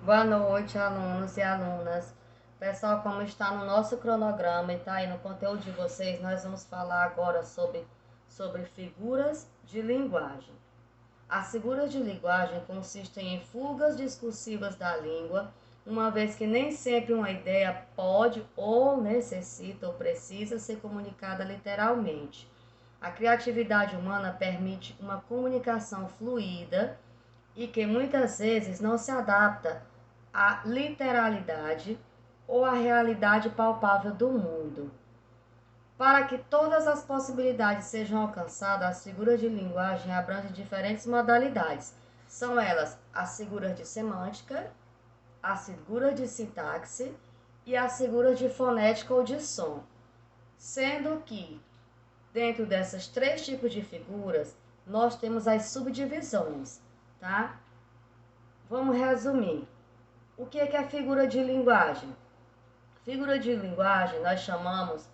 Boa noite, alunos e alunas. Pessoal, como está no nosso cronograma e está aí no conteúdo de vocês, nós vamos falar agora sobre figuras de linguagem. As figuras de linguagem consistem em fugas discursivas da língua, uma vez que nem sempre uma ideia pode ou necessita ou precisa ser comunicada literalmente. A criatividade humana permite uma comunicação fluida e que muitas vezes não se adapta à literalidade ou à realidade palpável do mundo. Para que todas as possibilidades sejam alcançadas, as figuras de linguagem abrangem diferentes modalidades. São elas as figuras de semântica, as figuras de sintaxe e as figuras de fonética ou de som. Sendo que, dentro dessas três tipos de figuras, nós temos as subdivisões, tá? Vamos resumir. O que é figura de linguagem? Figura de linguagem nós chamamos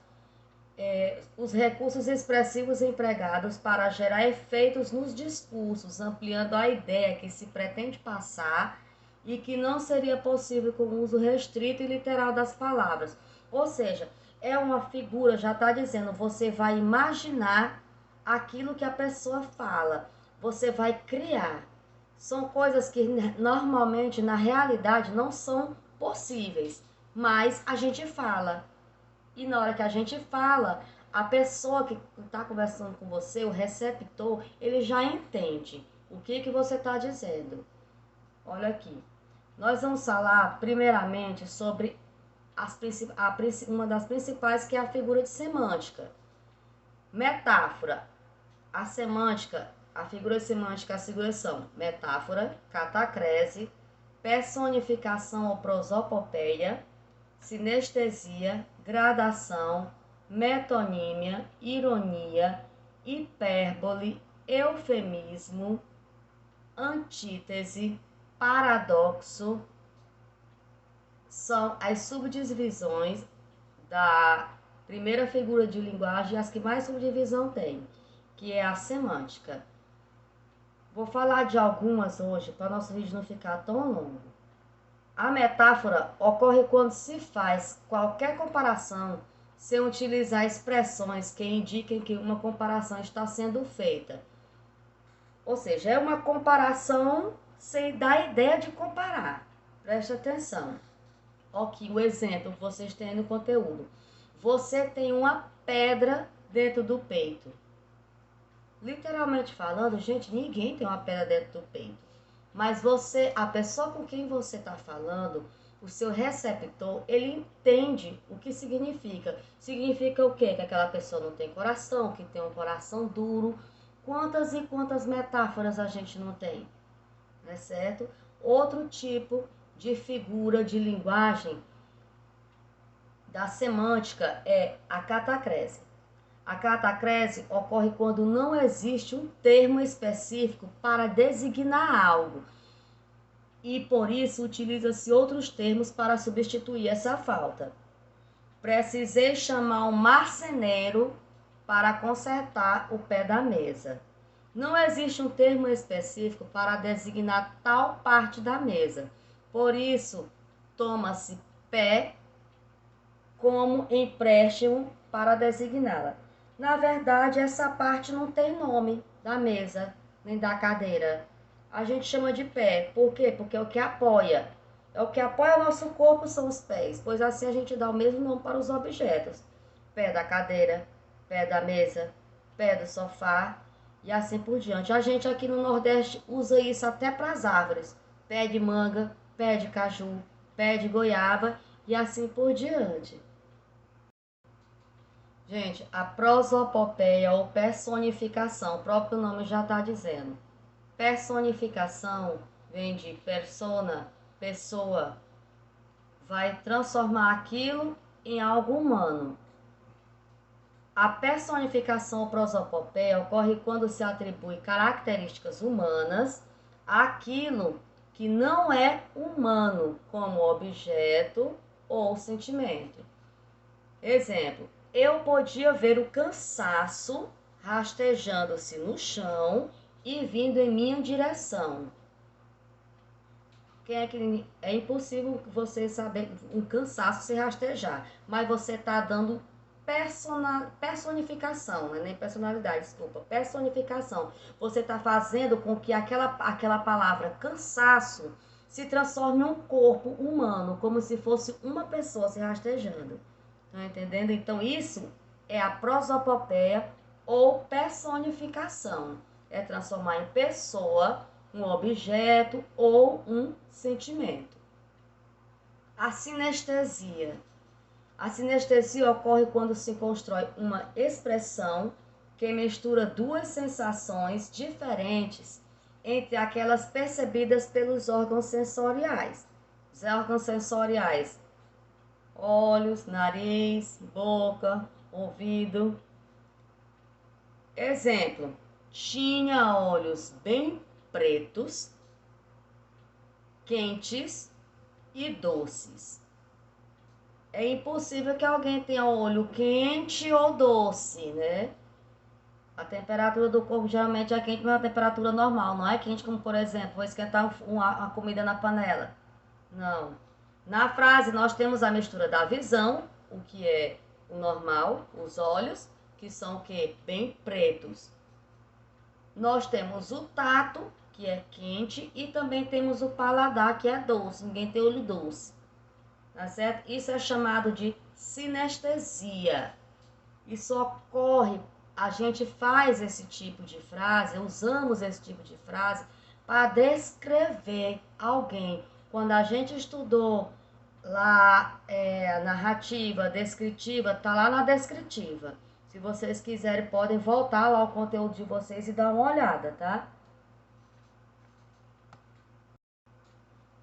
os recursos expressivos empregados para gerar efeitos nos discursos, ampliando a ideia que se pretende passar e que não seria possível com o uso restrito e literal das palavras. Ou seja, é uma figura, já está dizendo, você vai imaginar aquilo que a pessoa fala, você vai criar. São coisas que normalmente, na realidade, não são possíveis, mas a gente fala. E na hora que a gente fala, a pessoa que está conversando com você, o receptor, ele já entende o que você está dizendo. Olha aqui. Nós vamos falar primeiramente sobre uma das principais, que é a figura de semântica. Metáfora. A semântica, a figura semântica, as figuras são metáfora, catacrese, personificação ou prosopopeia, sinestesia, gradação, metonímia, ironia, hipérbole, eufemismo, antítese, paradoxo. São as subdivisões da primeira figura de linguagem, as que mais subdivisão tem, que é a semântica. Vou falar de algumas hoje, para nosso vídeo não ficar tão longo. A metáfora ocorre quando se faz qualquer comparação sem utilizar expressões que indiquem que uma comparação está sendo feita. Ou seja, é uma comparação sem dar ideia de comparar. Preste atenção. Aqui o exemplo que vocês têm no conteúdo. Você tem uma pedra dentro do peito. Literalmente falando, gente, ninguém tem uma pedra dentro do peito. Mas você, a pessoa com quem você está falando, o seu receptor, ele entende o que significa. Significa o quê? Que aquela pessoa não tem coração, que tem um coração duro. Quantas e quantas metáforas a gente não tem, não é certo? Outro tipo de figura de linguagem da semântica é a catacrese. A catacrese ocorre quando não existe um termo específico para designar algo e por isso utiliza-se outros termos para substituir essa falta. Precisei chamar um marceneiro para consertar o pé da mesa. Não existe um termo específico para designar tal parte da mesa. Por isso, toma-se pé como empréstimo para designá-la. Na verdade, essa parte não tem nome da mesa, nem da cadeira. A gente chama de pé. Por quê? Porque é o que apoia. É o que apoia o nosso corpo, são os pés. Pois assim a gente dá o mesmo nome para os objetos. Pé da cadeira, pé da mesa, pé do sofá e assim por diante. A gente aqui no Nordeste usa isso até para as árvores. Pé de manga, pé de caju, pé de goiaba e assim por diante. Gente, a prosopopeia ou personificação, o próprio nome já está dizendo. Personificação vem de persona, pessoa. Vai transformar aquilo em algo humano. A personificação ou prosopopeia ocorre quando se atribui características humanas àquilo que não é humano, como objeto ou sentimento. Exemplo, eu podia ver o cansaço rastejando-se no chão e vindo em minha direção. Quem é que é impossível você saber um cansaço se rastejar, mas você está dando personificação, né? Nem personalidade, desculpa, personificação. Você está fazendo com que aquela palavra cansaço se transforme em um corpo humano, como se fosse uma pessoa se rastejando. Tá entendendo? Então isso é a prosopopeia ou personificação. É transformar em pessoa um objeto ou um sentimento. A sinestesia. A sinestesia ocorre quando se constrói uma expressão que mistura duas sensações diferentes entre aquelas percebidas pelos órgãos sensoriais. Os órgãos sensoriais: olhos, nariz, boca, ouvido. Exemplo: tinha olhos bem pretos, quentes e doces. É impossível que alguém tenha olho quente ou doce, né? A temperatura do corpo geralmente é quente, mas é a temperatura normal. Não é quente como, por exemplo, vou esquentar uma comida na panela. Não. Na frase, nós temos a mistura da visão, o que é o normal, os olhos, que são o quê? Bem pretos. Nós temos o tato, que é quente, e também temos o paladar, que é doce. Ninguém tem olho doce. Tá certo? Isso é chamado de sinestesia. Isso ocorre, a gente faz esse tipo de frase, usamos esse tipo de frase para descrever alguém. Quando a gente estudou lá a narrativa, descritiva, tá lá na descritiva. Se vocês quiserem, podem voltar lá ao conteúdo de vocês e dar uma olhada, tá?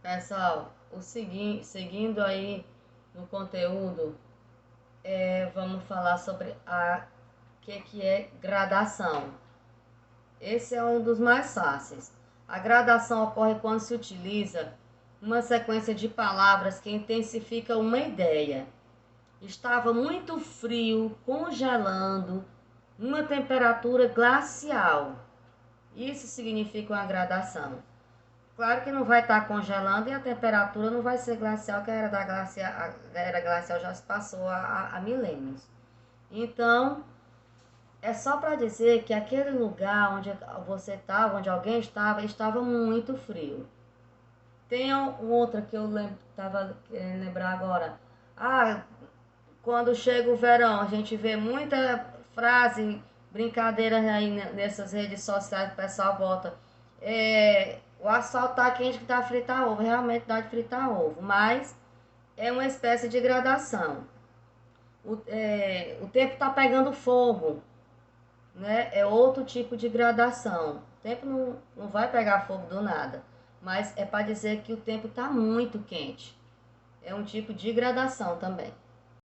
Pessoal, seguindo aí no conteúdo, vamos falar sobre a que é gradação. Esse é um dos mais fáceis. A gradação ocorre quando se utiliza uma sequência de palavras que intensifica uma ideia. Estava muito frio, congelando, uma temperatura glacial. Isso significa uma gradação. Claro que não vai estar congelando e a temperatura não vai ser glacial, que a era glacial já se passou há milênios. Então, é só para dizer que aquele lugar onde você estava, onde alguém estava muito frio. Tem outra que eu estava querendo lembrar agora. Ah, quando chega o verão, a gente vê muita frase, brincadeira aí nessas redes sociais, o pessoal bota. O asfalto tá quente que tá fritar ovo. Realmente dá de fritar ovo, mas é uma espécie de gradação. O tempo tá pegando fogo, né? É outro tipo de gradação. O tempo não vai pegar fogo do nada, mas é para dizer que o tempo está muito quente. É um tipo de gradação também.